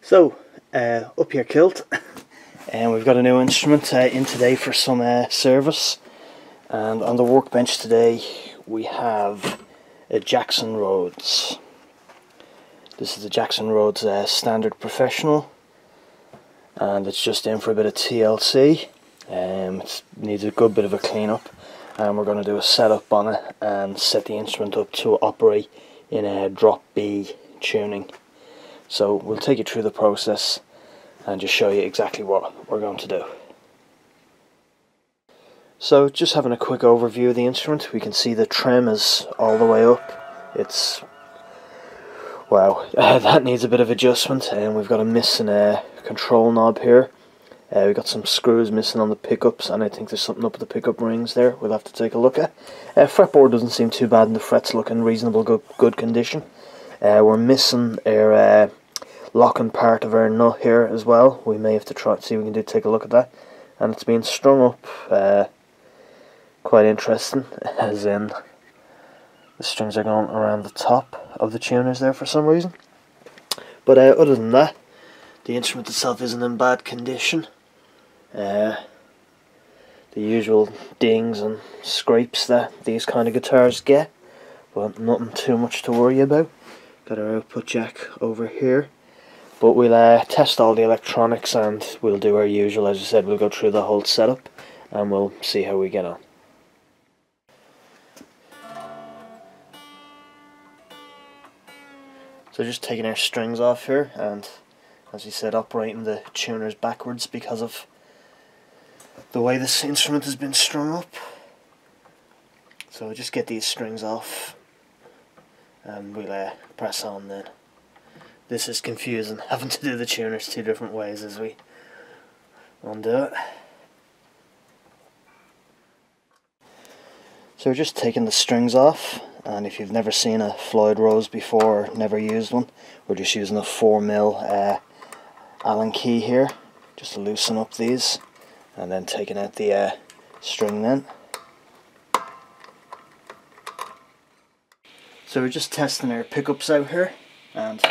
So, up your kilt, and we've got a new instrument in today for some service. And on the workbench today we have a Jackson Rhodes. This is the Jackson Rhodes Standard Professional, and it's just in for a bit of TLC. It needs a good bit of a clean up, and we're going to do a setup on it and set the instrument up to operate in a drop B tuning. So we'll take you through the process and just show you exactly what we're going to do. So just having a quick overview of the instrument, we can see the trem is all the way up. It's wow, that needs a bit of adjustment, and we've got a missing control knob here. We've got some screws missing on the pickups, and I think there's something up with the pickup rings there we'll have to take a look at. Fretboard doesn't seem too bad, and the frets look in reasonable good condition. We're missing our locking part of our nut here as well. We may have to try and see if we can take a look at that. And it's being strung up quite interesting, as in the strings are going around the top of the tuners there for some reason. But other than that, the instrument itself isn't in bad condition. The usual dings and scrapes that these kind of guitars get, but nothing too much to worry about. Got our output jack over here, but we'll test all the electronics and we'll do our usual. As I said, we'll go through the whole setup and we'll see how we get on. So just taking our strings off here, and as you said, operating the tuners backwards because of the way this instrument has been strung up. So we'll just get these strings off and we'll press on then. This is confusing, having to do the tuners two different ways as we undo it. So we're just taking the strings off, and if you've never seen a Floyd Rose before or never used one, we're just using a 4mm Allen key here just to loosen up these, and then taking out the string then. So we're just testing our pickups out here, and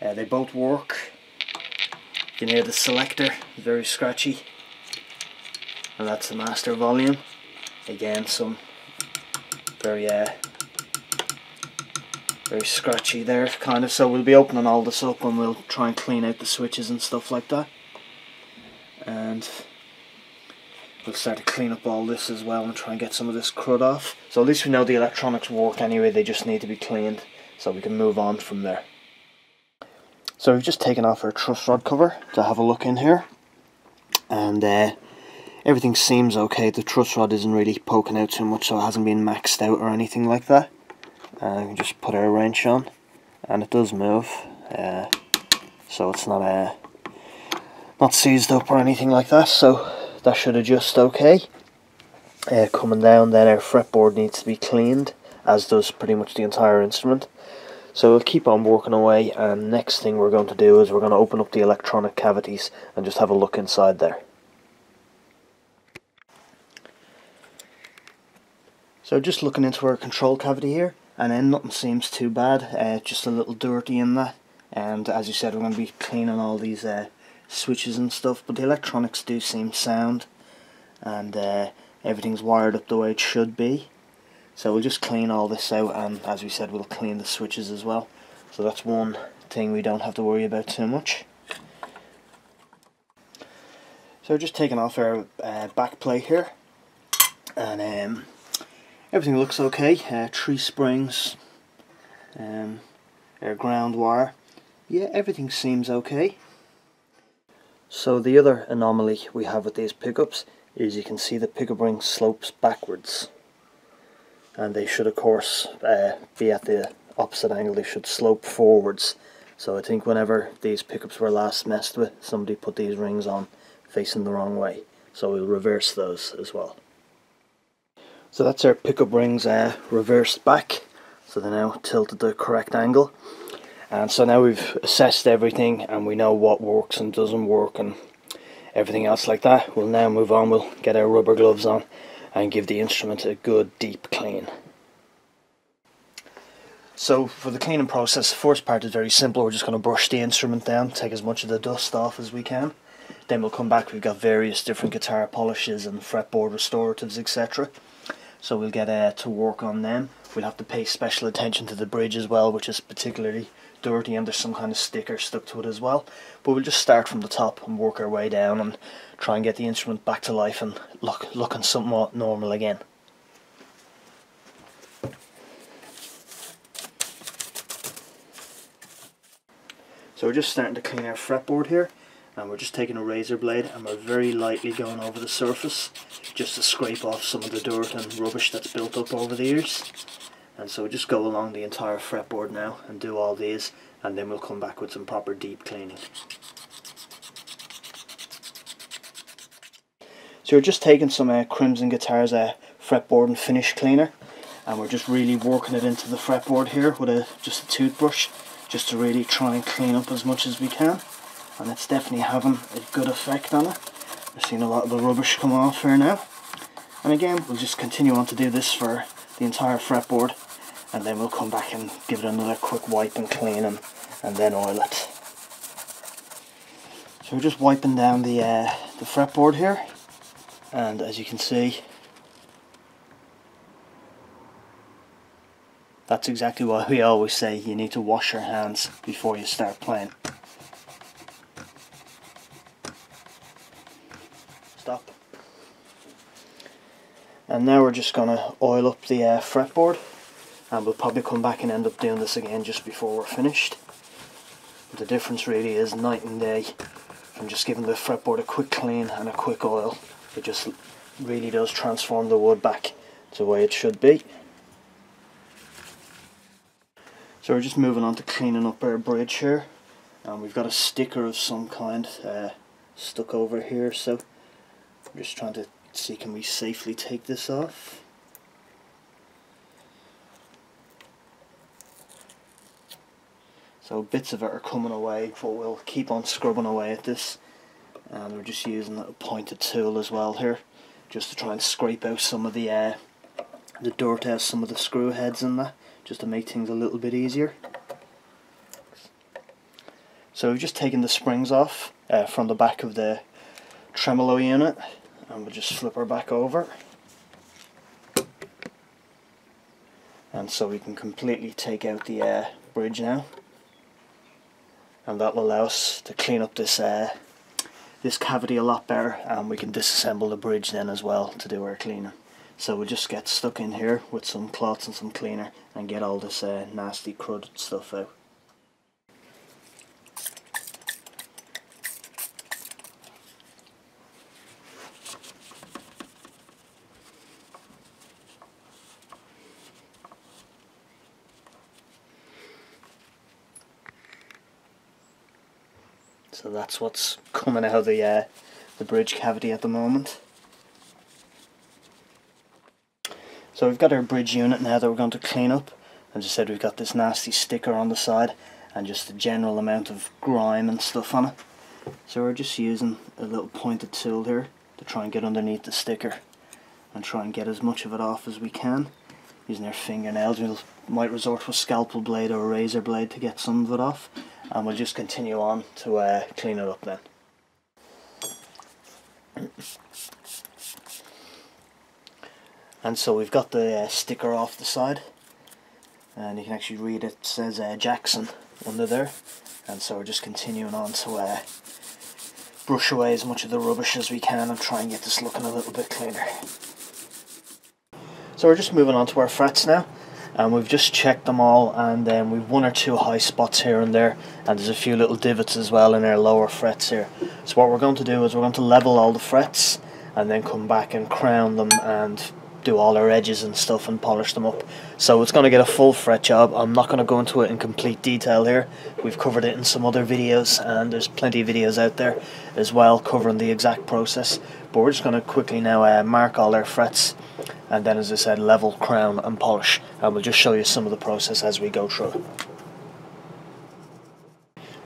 they both work. You can hear the selector, very scratchy, and that's the master volume. Again, some very scratchy there, kind of. So we'll be opening all this up and we'll try and clean out the switches and stuff like that, and we'll start to clean up all this as well and try and get some of this crud off. So at least we know the electronics work anyway, they just need to be cleaned so we can move on from there. So we've just taken off our truss rod cover to have a look in here, and everything seems okay. The truss rod isn't really poking out too much, so it hasn't been maxed out or anything like that. And we just put our wrench on, and it does move, so it's not seized up or anything like that, so that should adjust okay. Coming down then, our fretboard needs to be cleaned, as does pretty much the entire instrument. So we'll keep on working away, and next thing we're going to do is we're going to open up the electronic cavities and just have a look inside there. So just looking into our control cavity here, and then nothing seems too bad, just a little dirty in that, and as you said, we're going to be cleaning all these switches and stuff, but the electronics do seem sound, and everything's wired up the way it should be. So we'll just clean all this out, and as we said, we'll clean the switches as well. So that's one thing we don't have to worry about too much. So just taking off our back plate here, and everything looks okay. 3 springs, our ground wire, yeah, everything seems okay. So the other anomaly we have with these pickups is you can see the pickup ring slopes backwards, and they should of course be at the opposite angle. They should slope forwards. So I think whenever these pickups were last messed with, somebody put these rings on facing the wrong way, so we'll reverse those as well. So that's our pickup rings reversed back, so they're now tilted the correct angle. And so now we've assessed everything and we know what works and doesn't work and everything else like that. We'll now move on, we'll get our rubber gloves on and give the instrument a good deep clean. So for the cleaning process, the first part is very simple. We're just going to brush the instrument down, take as much of the dust off as we can. Then we'll come back, we've got various different guitar polishes and fretboard restoratives, etc. So we'll get to work on them. We'll have to pay special attention to the bridge as well, which is particularly dirty, and there's some kind of sticker stuck to it as well. But we'll just start from the top and work our way down and try and get the instrument back to life and looking somewhat normal again. So we're just starting to clean our fretboard here, and we're just taking a razor blade and we're very lightly going over the surface just to scrape off some of the dirt and rubbish that's built up over the years. And so we just go along the entire fretboard now and do all these, and then we'll come back with some proper deep cleaning. So we're just taking some Crimson Guitars fretboard and finish cleaner, and we're just really working it into the fretboard here with just a toothbrush, just to really try and clean up as much as we can. And it's definitely having a good effect on it. We're seeing a lot of the rubbish come off here now. And again, we'll just continue on to do this for the entire fretboard, and then we'll come back and give it another quick wipe and clean and then oil it. So we're just wiping down the fretboard here, and as you can see, that's exactly why we always say you need to wash your hands before you start playing. Stop. And now we're just going to oil up the fretboard, and we'll probably come back and end up doing this again just before we're finished. But the difference really is night and day from just giving the fretboard a quick clean and a quick oil. It just really does transform the wood back to the way it should be. So we're just moving on to cleaning up our bridge here, and we've got a sticker of some kind stuck over here, so I'm just trying to see, can we safely take this off? So bits of it are coming away, but we'll keep on scrubbing away at this, and we're just using a pointed tool as well here, just to try and scrape out some of the dirt out, some of the screw heads and that, just to make things a little bit easier. So we've just taken the springs off from the back of the tremolo unit, and we'll just flip her back over, and so we can completely take out the bridge now, and that'll allow us to clean up this cavity a lot better, and we can disassemble the bridge then as well to do our cleaning. So we'll just get stuck in here with some cloths and some cleaner and get all this nasty crud stuff out. So that's what's coming out of the bridge cavity at the moment. So we've got our bridge unit now that we're going to clean up. As I said, we've got this nasty sticker on the side and just a general amount of grime and stuff on it. So we're just using a little pointed tool here to try and get underneath the sticker and try and get as much of it off as we can. Using our fingernails, we might resort to a scalpel blade or a razor blade to get some of it off, and we'll just continue on to clean it up then. And so we've got the sticker off the side, and you can actually read it says Jackson under there, and so we're just continuing on to brush away as much of the rubbish as we can and try and get this looking a little bit cleaner. So we're just moving on to our frets now, and we've just checked them all, and then we've one or two high spots here and there, and there's a few little divots as well in our lower frets here. So what we're going to do is we're going to level all the frets and then come back and crown them and do all our edges and stuff and polish them up. So it's going to get a full fret job. I'm not going to go into it in complete detail here. We've covered it in some other videos, and there's plenty of videos out there as well covering the exact process. But we're just going to quickly now mark all our frets, and then, as I said, level, crown and polish, and we'll just show you some of the process as we go through it.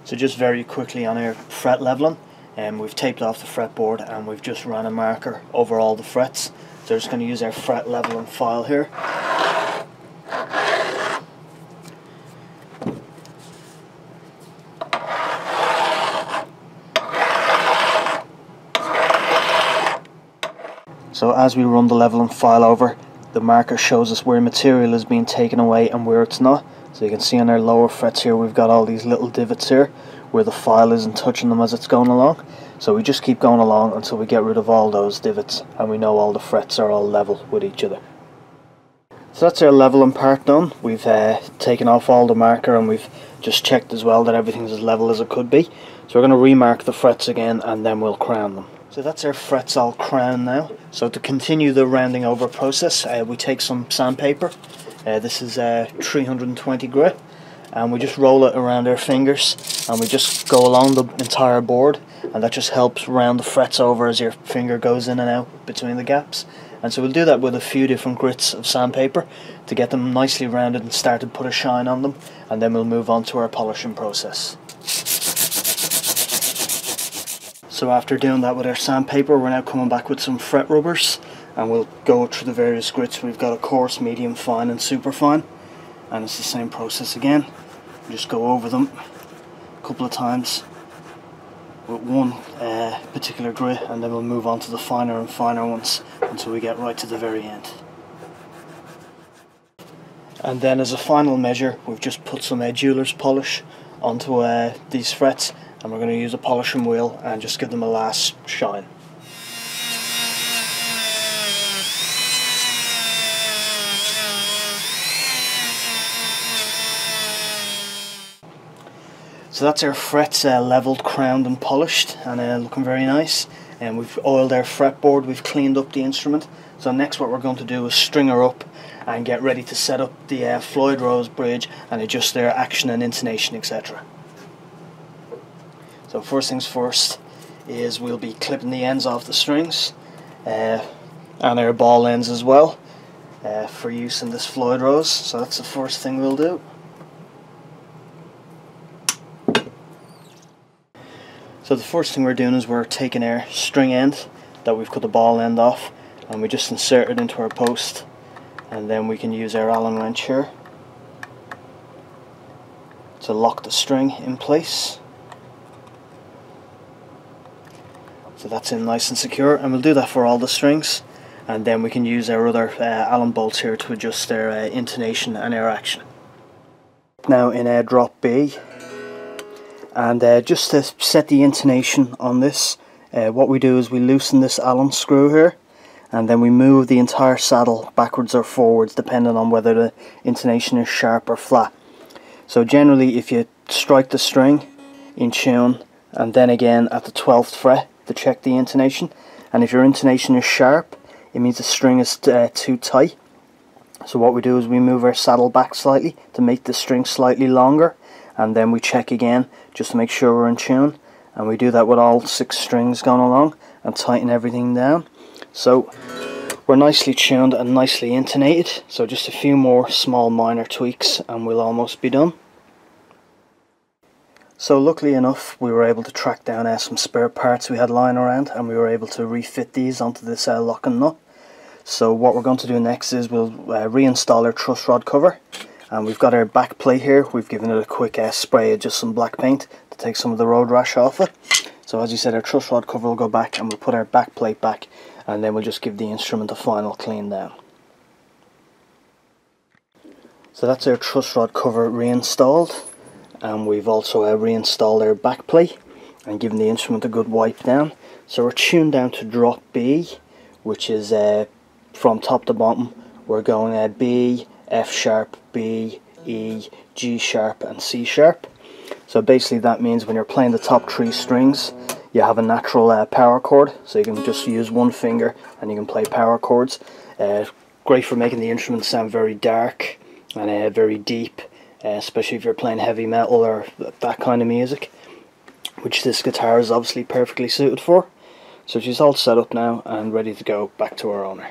So just very quickly on our fret leveling, we've taped off the fretboard and we've just ran a marker over all the frets. So we're just going to use our fret leveling file here, as we run the level and file over, the marker shows us where material is being taken away and where it's not. So you can see on our lower frets here we've got all these little divots here where the file isn't touching them as it's going along. So we just keep going along until we get rid of all those divots and we know all the frets are all level with each other. So that's our leveling part done. We've taken off all the marker and we've just checked as well that everything's as level as it could be. So we're going to remark the frets again and then we'll crown them. So that's our frets all crowned now. So to continue the rounding over process, we take some sandpaper. This is 320 grit, and we just roll it around our fingers and we just go along the entire board, and that just helps round the frets over as your finger goes in and out between the gaps. And so we'll do that with a few different grits of sandpaper to get them nicely rounded and start to put a shine on them, and then we'll move on to our polishing process. So after doing that with our sandpaper, we're now coming back with some fret rubbers, and we'll go through the various grits. We've got a coarse, medium, fine and super fine, and it's the same process again. Just go over them a couple of times with one particular grit, and then we'll move on to the finer and finer ones until we get right to the very end. And then as a final measure, we've just put some jeweler's polish onto these frets, and we're going to use a polishing wheel and just give them a last shine. So that's our frets levelled, crowned and polished, and looking very nice. And we've oiled our fretboard, we've cleaned up the instrument. So next what we're going to do is string her up and get ready to set up the Floyd Rose bridge and adjust their action and intonation, etc. So first things first is we'll be clipping the ends off the strings and our ball ends as well for use in this Floyd Rose. So that's the first thing we'll do. So the first thing we're doing is we're taking our string end that we've cut the ball end off, and we just insert it into our post, and then we can use our Allen wrench here to lock the string in place. So that's in nice and secure, and we'll do that for all the strings, and then we can use our other Allen bolts here to adjust their intonation and our action. Now in drop B, and just to set the intonation on this, what we do is we loosen this Allen screw here, and then we move the entire saddle backwards or forwards depending on whether the intonation is sharp or flat. So generally if you strike the string in tune and then again at the 12th fret to check the intonation, and if your intonation is sharp it means the string is too tight. So what we do is we move our saddle back slightly to make the string slightly longer, and then we check again just to make sure we're in tune, and we do that with all 6 strings going along and tighten everything down. So we're nicely tuned and nicely intonated, so just a few more small minor tweaks and we'll almost be done. So luckily enough we were able to track down some spare parts we had lying around, and we were able to refit these onto this lock and nut. So what we're going to do next is we'll reinstall our truss rod cover, and we've got our back plate here. We've given it a quick spray of just some black paint to take some of the road rash off it. So as you said, our truss rod cover will go back, and we'll put our back plate back, and then we'll just give the instrument a final clean down. So that's our truss rod cover reinstalled, and we've also reinstalled our back plate and given the instrument a good wipe down. So we're tuned down to drop B, which is from top to bottom. We're going B, F sharp, B, E, G sharp and C sharp. So basically that means when you're playing the top 3 strings you have a natural power chord, so you can just use one finger and you can play power chords. Great for making the instrument sound very dark and very deep, especially if you're playing heavy metal or that kind of music, which this guitar is obviously perfectly suited for. So she's all set up now and ready to go back to her owner.